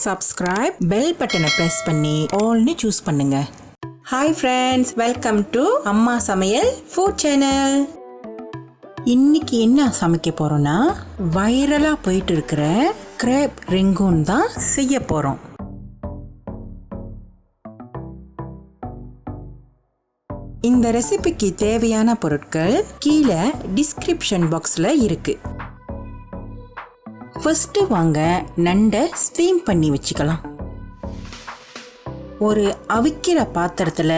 subscribe, bell button press பண்ணி all-னு choose பண்ணுங்க. Hi friends, welcome to அம்மா சமையல் food channel. இன்னைக்கு என்ன சமைக்க போறோம்னா வைரலா போயிட்டு இருக்கிற கிரேப் ரெங்கூன் தான் செய்ய போறோம். இந்த ரெசிபிக்கு தேவையான பொருட்கள் கீழே டிஸ்கிரிப்ஷன் பாக்ஸ்ல இருக்கு. ஃபர்ஸ்ட் வாங்க நண்டை ஸ்டீம் பண்ணி வச்சுக்கலாம். ஒரு அவிக்கிற பாத்திரத்துல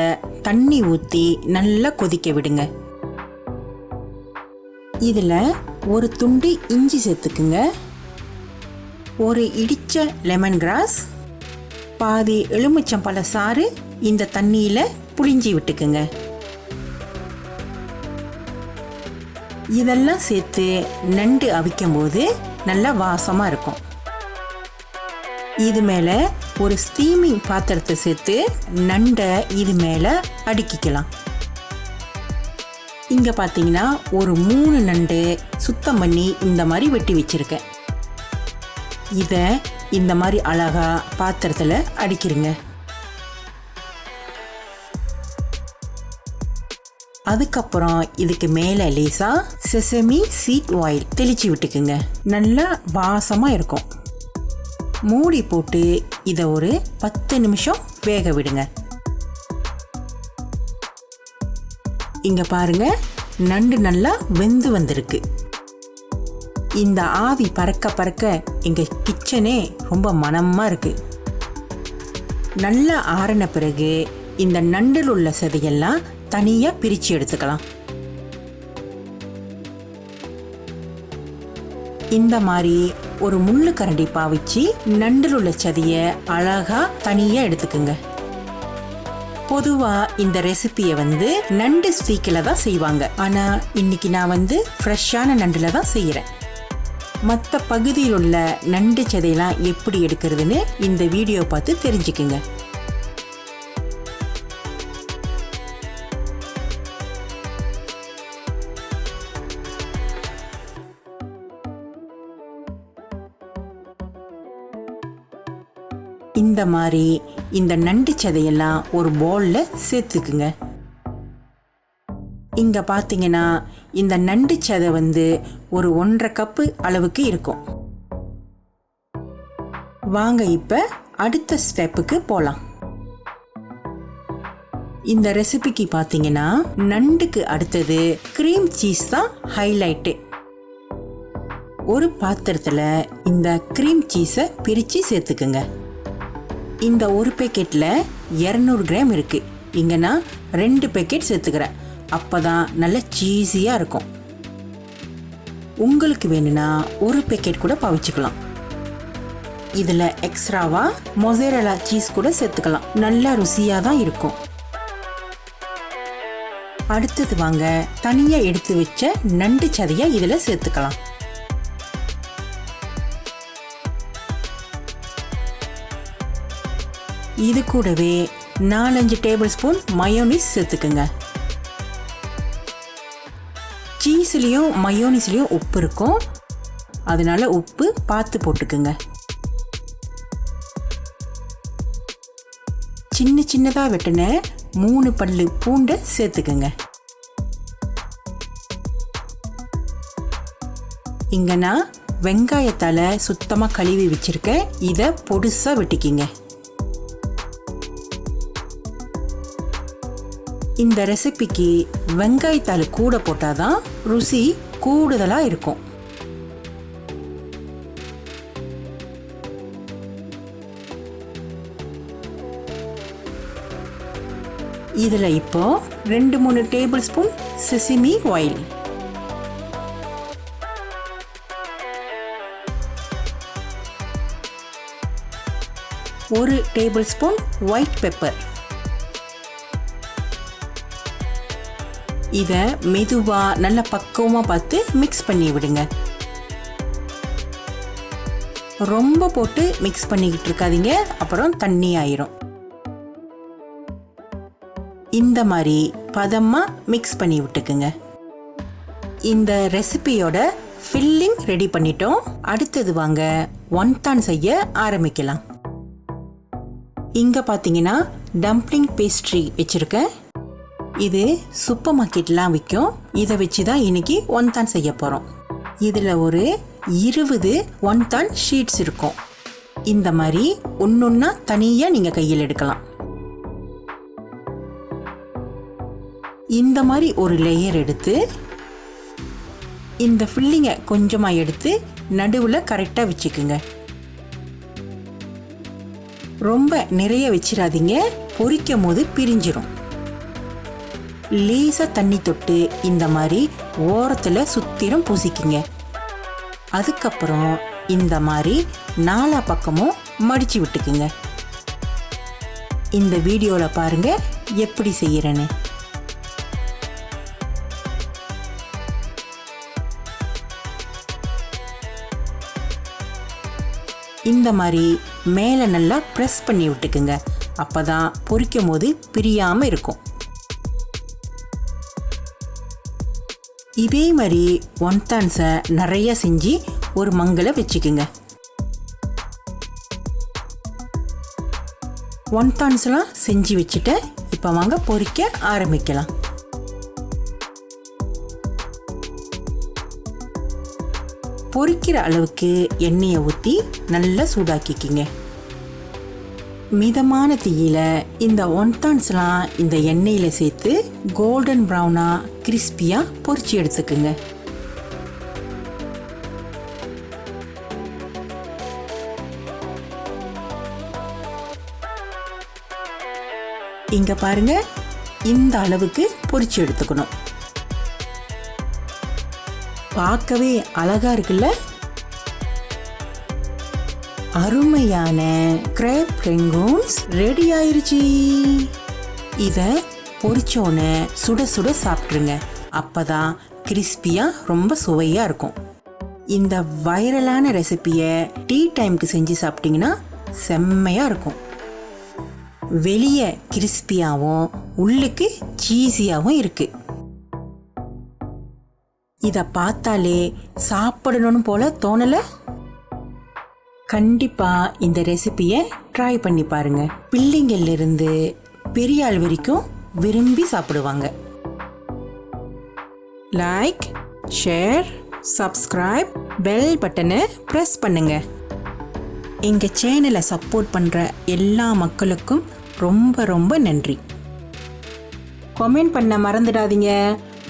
தண்ணி ஊற்றி நல்லா கொதிக்க விடுங்க. இதுல ஒரு துண்டு இஞ்சி சேர்த்துக்குங்க, ஒரு இடிச்ச லெமன் கிராஸ், பாதி எலுமிச்சம்பழ சாறு இந்த தண்ணியில புளிஞ்சி விட்டுக்குங்க. இதெல்லாம் சேர்த்து நண்டு அவிக்கும் போது நல்லா வாசமா இருக்கும். இது மேல ஒரு ஸ்டீமிங் பாத்திரத்தை சேர்த்து நண்டை இது மேல அடுக்கிக்கலாம். இங்க பாத்தீங்கன்னா ஒரு 3 நண்டு சுத்தம் பண்ணி இந்த மாதிரி வெட்டி வச்சிருக்கேன். இத இந்த மாதிரி அழகா பாத்திரத்துல அடுக்கிருங்க. அதுக்கப்புறம் இதுக்கு மேல லேசா செசமி சீட் ஆயில் தெளிச்சு விட்டுக்குங்க. நல்லா வாசமா இருக்கும். மூடி போட்டு இத ஒரு 10 நிமிஷம் வேக விடுங்க. இங்க பாருங்க, நண்டு நல்லா வெந்து வந்திருக்கு. இந்த ஆவி பறக்க பறக்க எங்க கிச்சனே ரொம்ப மணமா இருக்கு. நல்லா ஆறின பிறகு இந்த நண்டில் உள்ள சதையெல்லாம் தனியா பிரிச்சு எடுத்துக்கலாம். இந்த மாதிரி ஒரு முள்ளு கரண்டி பாவிச்சு நண்டில் உள்ள சதைய அழகா தனியா எடுத்துக்குங்க. பொதுவா இந்த ரெசிபியை நண்டு ஸ்டீக்ல தான் செய்வாங்க. ஆனா இன்னைக்கு நான் ஃப்ரெஷ்ஷான நண்டுல தான் செய்யறேன். மற்ற பகுதியில் உள்ள நண்டு சதையெல்லாம் எப்படி எடுக்கிறதுன்னு இந்த வீடியோ பார்த்து தெரிஞ்சுக்குங்க. இந்த மாதிரி இந்த நண்டு சதையெல்லாம் ஒரு பவுல்ல சேர்த்துக்குங்க. இங்க பாத்தீங்கன்னா இந்த நண்டு சதை ஒரு 1.5 கப்பு அளவுக்கு இருக்கும். வாங்க இப்ப அடுத்த ஸ்டெப்புக்கு போலாம். இந்த ரெசிபிக்கு பாத்தீங்கன்னா நண்டுக்கு அடுத்தது கிரீம் சீஸ் தான் ஹைலைட்டு. ஒரு பாத்திரத்துல இந்த கிரீம் சீஸை பிரிச்சு சேர்த்துக்குங்க. இந்த ஒரு பேக்கெட்ல 200 கிராம் இருக்கு. இங்க நான் 2 பேக்கெட் சேர்த்துக்கிறேன். அப்பதான் நல்ல சீஸியா இருக்கும். உங்களுக்கு வேணும்னா ஒரு பேக்கெட் கூட பாவிச்சுக்கலாம். இதுல எக்ஸ்ட்ராவா மொசரேலா சீஸ் கூட சேர்த்துக்கலாம். நல்லா ருசியா தான் இருக்கும். அடுத்தது வாங்க தனியா எடுத்து வச்ச நண்டு சதைய இதுல சேர்த்துக்கலாம். இது கூடவே 4-5 டேபிள் ஸ்பூன் மயோனீஸ் சேர்த்துக்குங்க. சீஸ்லயும் மயோனீஸ்லயும் உப்பு இருக்கும், அதனால உப்பு பார்த்து போட்டுக்குங்க. சின்ன சின்னதா வெட்டின 3 பல்லு பூண்டை சேர்த்துக்குங்க. இங்க நான் வெங்காயத்தால சுத்தமா கழுவி வச்சிருக்கேன். இத பொடுசா வெட்டிக்கிங்க. இந்த ரெசிபிக்கு வெங்காயத்தாள் கூட போட்டாதான் ருசி கூடுதலா இருக்கும். இதுல இப்போ 2-3 table spoon sesame oil, 1 table spoon white pepper. இத மெதுவா நல்ல பக்குவமா பார்த்து மிக்ஸ் பண்ணி விடுங்க. ரொம்ப போட்டு மிக்ஸ் பண்ணிக்கிட்டு இருக்காதீங்க, அப்புறம் தண்ணி ஆயிரும். இந்த மாதிரி பதமா மிக்ஸ் பண்ணி விட்டுக்குங்க. இந்த ரெசிபியோட ஃபில்லிங் ரெடி பண்ணிட்டோம். அடுத்தது வாங்க ஒன்டான் செய்ய ஆரம்பிக்கலாம். இங்கே பார்த்தீங்கன்னா டம்ப்ளிங் பேஸ்ட்ரி வச்சுருக்கேன். இது சூப்பர் மார்க்கெட்லாம் விற்கும். இதை வச்சு தான் இன்னைக்கு ஒன்தான் செய்ய போகிறோம். இதில் ஒரு 20 ஒன்தான் ஷீட்ஸ் இருக்கும். இந்த மாதிரி ஒன்றொன்னா தனியாக நீங்கள் கையில் எடுக்கலாம். இந்த மாதிரி ஒரு லேயர் எடுத்து இந்த ஃபில்லிங்கை கொஞ்சமாக எடுத்து நடுவில் கரெக்டாக வச்சுக்குங்க. ரொம்ப நிறைய வச்சிடாதீங்க, பொரிக்கும் போது பிரிஞ்சிடும். லேசாக தண்ணி தொட்டு இந்த மாதிரி ஓரத்தில் சுத்திரம் பூசிக்குங்க. அதுக்கப்புறம் இந்த மாதிரி 4 பக்கமும் மடித்து விட்டுக்குங்க. இந்த வீடியோவில் பாருங்க எப்படி செய்யறேன்னு. இந்த மாதிரி மேலே நல்லா ப்ரெஸ் பண்ணி விட்டுக்குங்க. அப்போ தான் பொரிக்கும் போது பிரியாமல் இருக்கும். இதே மாதிரி ஒன்தான்ஸை நிறைய செஞ்சு ஒரு மங்களை வச்சுக்குங்க. ஒன்தான்ஸ்லாம் செஞ்சு வச்சுட்டு இப்போ வாங்க பொரிக்க ஆரம்பிக்கலாம். பொரிக்கிற அளவுக்கு எண்ணெயை ஊற்றி நல்லா சூடாக்கிக்கிங்க. மிதமான தீயில இந்த ஒன்தான்ஸ்லாம் இந்த எண்ணெயில் சேர்த்து கோல்டன் ப்ரௌனாக கிறிஸ்பியாக பொரிச்சு எடுத்துக்குங்க. இங்கே பாருங்க, இந்த அளவுக்கு பொரிச்சு எடுத்துக்கணும். பார்க்கவே அழகா இருக்குல்ல? அருமையான கிரேப் ரெங்கூன்ஸ் ரெடி ஆயிருச்சு. இதை பொரிச்சோன்னு சுட சுட சாப்பிட்ருங்க. அப்பதான் கிறிஸ்பியா ரொம்ப சுவையா இருக்கும். இந்த வைரலான ரெசிபியை டீ டைமுக்கு செஞ்சு சாப்பிட்டீங்கன்னா செம்மையா இருக்கும். வெளியே கிறிஸ்பியாகவும் உள்ளுக்கு சீஸியாகவும் இருக்கு. இதை பார்த்தாலே சாப்பிடணும்னு போல தோணலை? கண்டிப்பாக இந்த ரெசிபியை ட்ரை பண்ணி பாருங்க. பிள்ளைங்கள்லேருந்து பெரிய ஆள் வரைக்கும் விரும்பி சாப்பிடுவாங்க. லைக், ஷேர், சப்ஸ்கிரைப், பெல் பட்டனை ப்ரெஸ் பண்ணுங்க. எங்கள் சேனலை சப்போர்ட் பண்ணுற எல்லா மக்களுக்கும் ரொம்ப ரொம்ப நன்றி. கமெண்ட் பண்ண மறந்துடாதீங்க.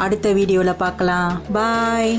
அடுத்த வீடியோவில் பார்க்கலாம். பாய்.